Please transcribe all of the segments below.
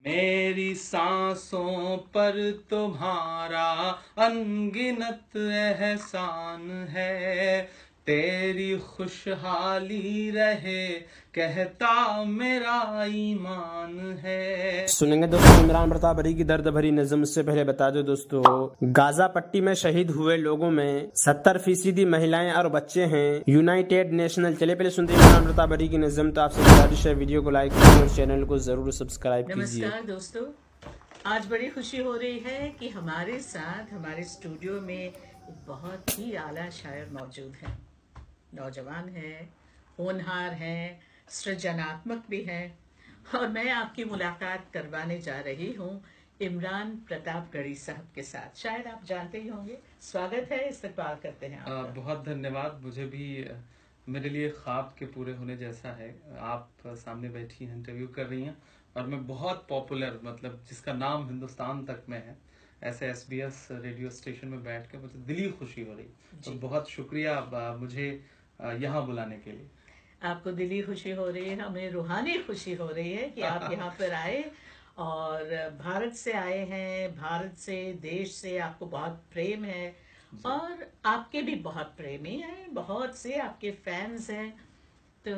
मेरी सांसों पर तुम्हारा अनगिनत एहसान है, तेरी खुशहाली रहे कहता मेरा ईमान है। सुनेंगे दोस्तों इमरान प्रताप बरी की दर्द भरी नज़म। उससे पहले बता दो दोस्तों, गाजा पट्टी में शहीद हुए लोगों में 70% महिलाएं और बच्चे हैं। United national. चले पहले सुनते हैं इमरान प्रताप बरी की नज़म। तो आपसे गुजारिश है वीडियो को लाइक कीजिए और चैनल को जरूर सब्सक्राइब कीजिए। नमस्कार दोस्तों, आज बड़ी खुशी हो रही है कि हमारे साथ हमारे स्टूडियो में एक बहुत ही आला शायर मौजूद हैं। नौजवान हैं, होनहार हैं, सृजनात्मक भी हैं और मैं आपकी मुलाकात करवाने जा रही हूँ इमरान प्रताप गढ़ी साहब के साथ। शायद आप जानते ही होंगे। स्वागत है, इस्तकबाल करते हैं आपका। बहुत धन्यवाद। मुझे भी मेरे लिए ख्वाब के पूरे होने जैसा है। आप सामने बैठी हैं, इंटरव्यू कर रही हैं और मैं बहुत पॉपुलर, मतलब जिसका नाम हिंदुस्तान तक में है, ऐसे SBS रेडियो स्टेशन में बैठ के मुझे दिली खुशी हो रही। तो बहुत शुक्रिया मुझे यहाँ बुलाने के लिए। आपको दिली खुशी हो रही है, हमें रूहानी खुशी हो रही है कि आप यहाँ पर आए और भारत से आए हैं। भारत से, देश से आपको बहुत प्रेम है और आपके भी बहुत प्रेमी हैं, बहुत से आपके फैंस हैं। तो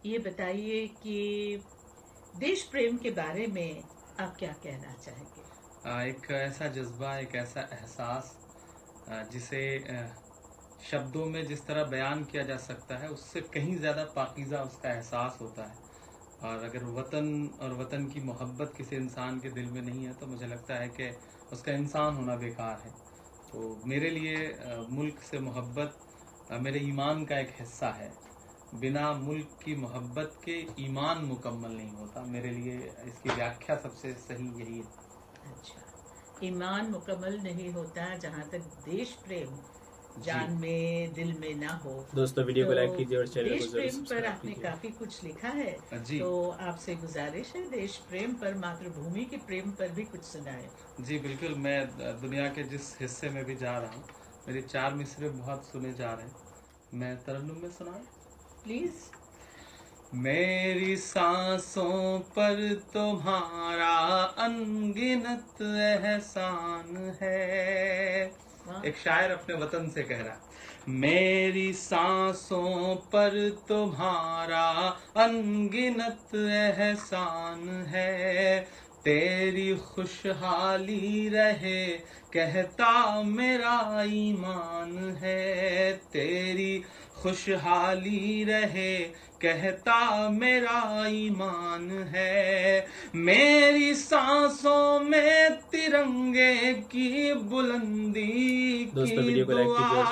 ये बताइए कि देश प्रेम के बारे में आप क्या कहना चाहेंगे? एक ऐसा जज्बा, एक ऐसा एहसास जिसे शब्दों में जिस तरह बयान किया जा सकता है, उससे कहीं ज़्यादा पाकीज़ा उसका एहसास होता है। और अगर वतन और वतन की मोहब्बत किसी इंसान के दिल में नहीं है तो मुझे लगता है कि उसका इंसान होना बेकार है। तो मेरे लिए मुल्क से मोहब्बत मेरे ईमान का एक हिस्सा है। बिना मुल्क की मोहब्बत के ईमान मुकम्मल नहीं होता। मेरे लिए इसकी व्याख्या सबसे सही यही है। अच्छा, ईमान मुकम्मल नहीं होता जहाँ तक देश प्रेम जान में, दिल में ना हो। दोस्तों वीडियो को लाइक कीजिए और चैनल देश को जरूर प्रेम पर सब्सक्राइब आपने कीजिए। काफी कुछ लिखा है, जी। तो आपसे गुजारिश है देश प्रेम पर, मातृभूमि के प्रेम पर भी कुछ सुनाए। जी बिल्कुल। मैं दुनिया के जिस हिस्से में भी जा रहा हूँ, मेरे 4 मिसरे बहुत सुने जा रहे हैं। मैं तरन्नुम में सुनाऊं? प्लीज। मेरी सांसों पर तुम्हारा अनगिनत एहसान है। एक शायर अपने वतन से कह रहा है, मेरी सांसों पर तुम्हारा अनगिनत एहसान है, तेरी खुशहाली रहे कहता मेरा ईमान है, तेरी खुशहाली रहे कहता मेरा ईमान है। मेरी सांसों में तिरंगे की बुलंदी की दुआ,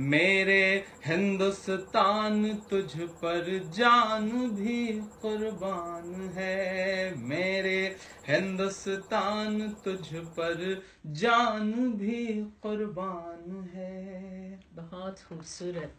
मेरे हिंदुस्तान तुझ पर जान भी कुर्बान है, मेरे हिंदुस्तान तुझ पर जान भी कुर्बान है। बहुत खूबसूरत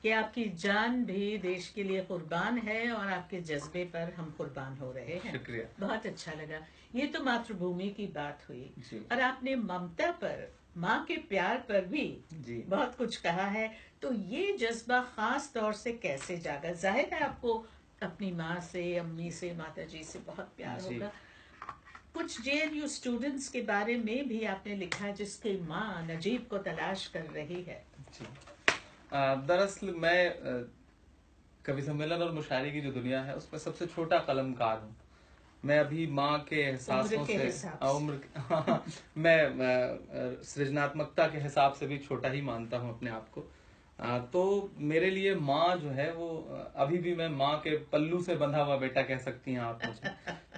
कि आपकी जान भी देश के लिए कुर्बान है और आपके जज्बे पर हम कुर्बान हो रहे हैं। शुक्रिया। बहुत अच्छा लगा। ये तो मातृभूमि की बात हुई जी। और आपने ममता पर, माँ के प्यार पर भी जी बहुत कुछ कहा है। तो ये जज्बा खास तौर से कैसे जागा? जाहिर है आपको अपनी माँ से, अम्मी से, माता जी से बहुत प्यार होगा। कुछ JNU स्टूडेंट्स के बारे में भी आपने लिखा जिसकी माँ नजीब को तलाश कर रही है। जी। दरअसल मैं कवि सम्मेलन और मुशायरे की जो दुनिया है उसमें सबसे छोटा कलमकार हूँ। मैं अभी माँ के एहसासों से उम्र मैं सृजनात्मकता के हिसाब से भी छोटा ही मानता हूँ अपने आप को। तो मेरे लिए माँ जो है वो अभी भी, मैं माँ के पल्लू से बंधा हुआ बेटा कह सकती हैं आप मुझे।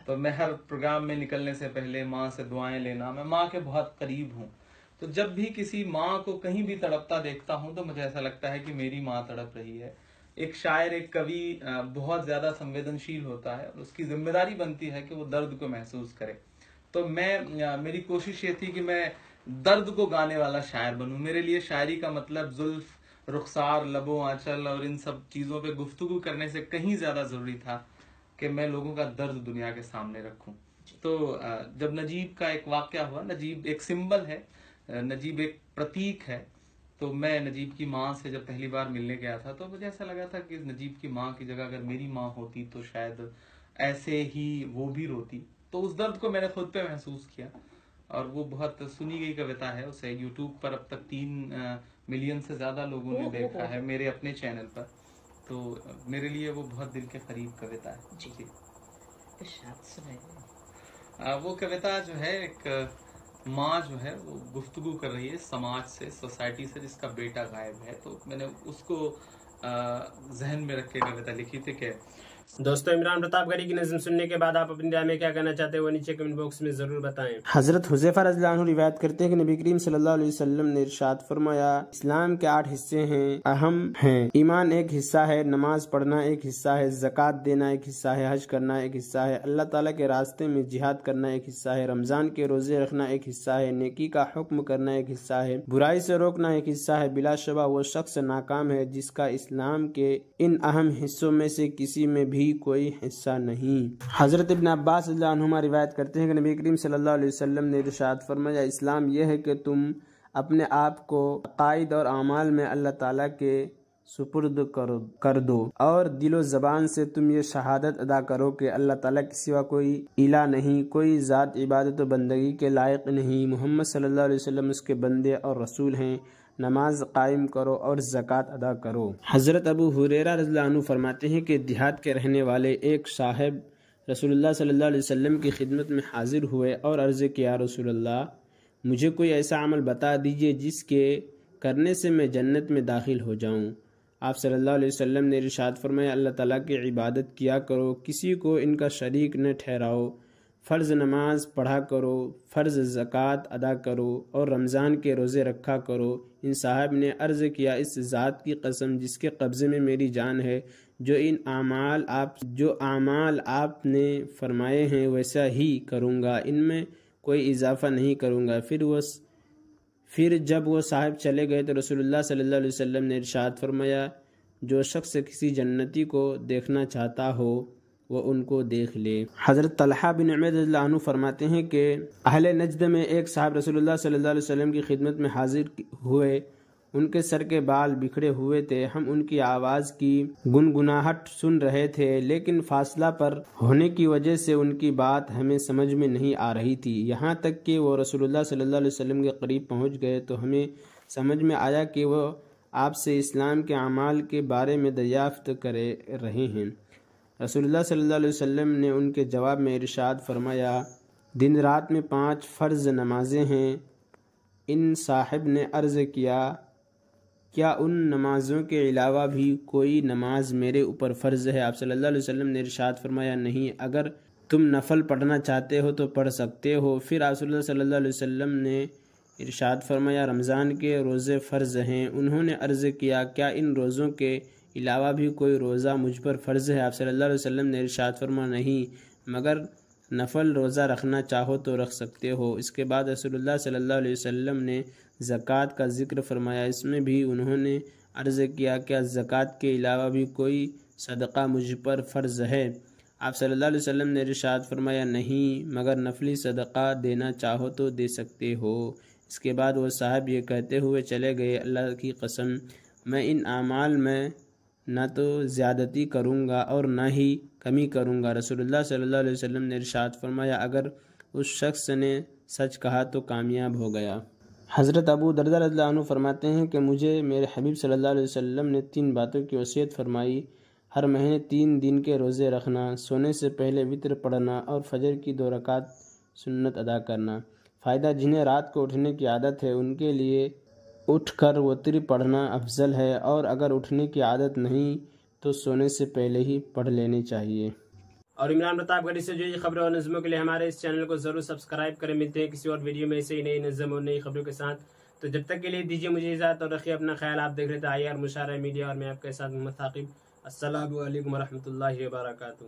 तो मैं हर प्रोग्राम में निकलने से पहले माँ से दुआएं लेना, मैं माँ के बहुत करीब हूँ। तो जब भी किसी माँ को कहीं भी तड़पता देखता हूँ तो मुझे ऐसा लगता है कि मेरी माँ तड़प रही है। एक शायर, एक कवि बहुत ज्यादा संवेदनशील होता है और उसकी जिम्मेदारी बनती है कि वो दर्द को महसूस करे। तो मेरी कोशिश ये थी कि मैं दर्द को गाने वाला शायर बनूं। मेरे लिए शायरी का मतलब जुल्फ, रुखसार, लबो, आंचल और इन सब चीजों पे गुफ्तगू करने से कहीं ज्यादा जरूरी था कि मैं लोगों का दर्द दुनिया के सामने रखूं। तो जब नजीब का एक वाकया हुआ, नजीब एक सिंबल है, नजीब एक प्रतीक है, तो मैं नजीब की माँ से जब पहली बार मिलने गया था तो मुझे ऐसा लगा था कि नजीब की माँ की जगह अगर मेरी माँ होती तो शायद ऐसे ही वो भी रोती। तो उस दर्द को मैंने खुद पे महसूस किया, और वो बहुत सुनी गई कविता है। उसे यूट्यूब पर अब तक 3 मिलियन से ज्यादा लोगों ने देखा है मेरे अपने चैनल पर। तो मेरे लिए वो बहुत दिल के करीब कविता है जी। वो कविता जो है, एक माँ जो है वो गुफ्तगू कर रही है समाज से, सोसाइटी से, जिसका बेटा गायब है। तो मैंने उसको जहन में रख के कविता लिखी थी। कि दोस्तों, इमरान प्रतापगढ़ी की नज़्म सुनने के बाद आप अपनी राय में क्या कहना चाहते हैं वो नीचे कमेंट बॉक्स में जरूर बताएं। हजरत हुज़ैफा रज़ियल्लाहु अन्हु रिवायत करते हैं कि नबी करीम सल्लल्लाहु अलैहि वसल्लम ने इरशाद फरमाया, इस्लाम के 8 हिस्से हैं, अहम हैं। ईमान एक हिस्सा है, नमाज पढ़ना एक हिस्सा है, ज़कात देना एक हिस्सा है, हज करना एक हिस्सा है, अल्लाह ताला के रास्ते में जिहाद करना एक हिस्सा है, रमजान के रोजे रखना एक हिस्सा है, नेकी का हुक्म करना एक हिस्सा है, बुराई से रोकना एक हिस्सा है। बिलाशुबा वो शख्स नाकाम है जिसका इस्लाम के इन अहम हिस्सों में से किसी में भी कोई हिस्सा नहीं। हजरत इब्न अब्बास रज़ियल्लाहु अन्हुमा रिवायत करते हैं कि नबी करीम सल्लल्लाहु अलैहि वसल्लम ने इरशाद फरमाया, इस्लाम यह है कि तुम अपने आप को अकायद और आमाल में अल्लाह ताला के सुपुर्द कर दो, और दिलो ज़बान से तुम ये शहादत अदा करो कि अल्लाह ताला के सिवा कोई इला नहीं, कोई ज़ात इबादत व बंदगी के लायक नहीं, मोहम्मद सल्लल्लाहु अलैहि वसल्लम उसके बंदे और रसूल हैं। नमाज कायम करो और ज़कात अदा करो। हज़रत अबू हुरैरा रज़ियल्लाहु अन्हु फरमाते हैं कि देहात के रहने वाले एक साहिब रसूलुल्लाह सल्लल्लाहु अलैहि वसल्लम की खिदमत में हाजिर हुए और अर्ज़ किया, रसूलुल्लाह, मुझे कोई ऐसा अमल बता दीजिए जिसके करने से मैं जन्नत में दाखिल हो जाऊं। आप सल्लल्लाहु अलैहि वसल्लम ने इरशाद फरमाया, अल्लाह ताला की इबादत किया करो, किसी को इनका शरीक न ठहराओ, फ़र्ज़ नमाज पढ़ा करो, फ़र्ज़ ज़कात अदा करो और रमज़ान के रोज़े रखा करो। इन साहब ने अर्ज़ किया, इस ज़ात की कसम जिसके कब्ज़े में मेरी जान है, जो आमाल आपने फरमाए हैं वैसा ही करूँगा, इनमें कोई इजाफ़ा नहीं करूँगा। फिर जब वो साहब चले गए तो रसूलुल्लाह सल्लल्लाहु अलैहि वसल्लम ने इरशाद फरमाया, जो शख्स किसी जन्नती को देखना चाहता हो वो उनको देख ले। हज़रत तलहा बिन उमैर रज़ियल्लाहु अन्हु फरमाते हैं कि अहले नजद में एक साहब रसूलुल्लाह सल्लल्लाहु अलैहि वसल्लम की खिदमत में हाजिर हुए। उनके सर के बाल बिखरे हुए थे। हम उनकी आवाज़ की गुनगुनाहट सुन रहे थे, लेकिन फासला पर होने की वजह से उनकी बात हमें समझ में नहीं आ रही थी। यहाँ तक कि वो रसूलुल्लाह सल्लल्लाहु अलैहि वसल्लम के करीब पहुँच गए तो हमें समझ में आया कि वो आपसे इस्लाम के अमाल के बारे में दरियाफ्त कर रहे हैं। रसूलुल्लाह सल्लल्लाहु अलैहि वसल्लम ने उनके जवाब में इरशाद फरमाया, दिन रात में 5 फ़र्ज़ नमाजें हैं। इन साहिब ने अर्ज़ किया, क्या उन नमाज़ों के अलावा भी कोई नमाज मेरे ऊपर फ़र्ज़ है? आप सल्लल्लाहु अलैहि वसल्लम ने इरशाद फरमाया, नहीं, अगर तुम नफल पढ़ना चाहते हो तो पढ़ सकते हो। फिर आप सल्लल्लाहु अलैहि वसल्लम ने इरशाद फरमाया, रमज़ान के रोज़े फ़र्ज़ हैं। उन्होंने अर्ज़ किया, क्या इन रोज़ों के अलावा भी कोई रोज़ा मुझ पर फ़र्ज़ है? आप सल्लल्लाहु अलैहि वसल्लम ने इरशाद फरमाया, नहीं, मगर नफल रोज़ा रखना चाहो तो रख सकते हो। इसके बाद रसूलुल्लाह सल्लल्लाहु अलैहि वसल्लम ने ज़कात का ज़िक्र फरमाया। इसमें भी उन्होंने अर्ज़ किया, क्या ज़कात के अलावा भी कोई सदक़ा मुझ पर फ़र्ज़ है? आप सल्लल्लाहु अलैहि वसल्लम ने इरशाद फरमाया, नहीं, मगर नफली सदक़ा देना चाहो तो दे सकते हो। इसके बाद वो साहब ये कहते हुए चले गए, अल्लाह की कसम, मैं इन आमाल में न तो ज़्यादती करूँगा और न ही कमी करूँगा। रसूलुल्लाह सल्लल्लाहु अलैहि वसल्लम ने इरशाद फरमाया, अगर उस शख्स ने सच कहा तो कामयाब हो गया। हज़रत अबू दरदा रज़ियल्लाहु अन्हु फरमाते हैं कि मुझे मेरे हबीब सल्लल्लाहु अलैहि वसल्लम ने 3 बातों की वसीयत फरमाई। हर महीने 3 दिन के रोज़े रखना, सोने से पहले वित्र पढ़ना और फजर की 2 रकात सुन्नत अदा करना। फ़ायदा, जिन्हें रात को उठने की आदत है उनके लिए उठकर वित्र पढ़ना अफजल है, और अगर उठने की आदत नहीं तो सोने से पहले ही पढ़ लेनी चाहिए। और इमरान प्रतापगढ़ी से जुड़ी खबरों और नज़मों के लिए हमारे इस चैनल को जरूर सब्सक्राइब करें। मिलते हैं किसी और वीडियो में ऐसे ही नई नज़म और नई खबरों के साथ। तो जब तक के लिए दीजिए मुझे इजाज़त और रखिए अपना ख्याल। आप देख रहे थे IR मुशारा मीडिया और मैं आपके साथ मोहम्मद साकिब। अस्सलामु अलैकुम व रहमतुल्लाहि व बरकातुहू।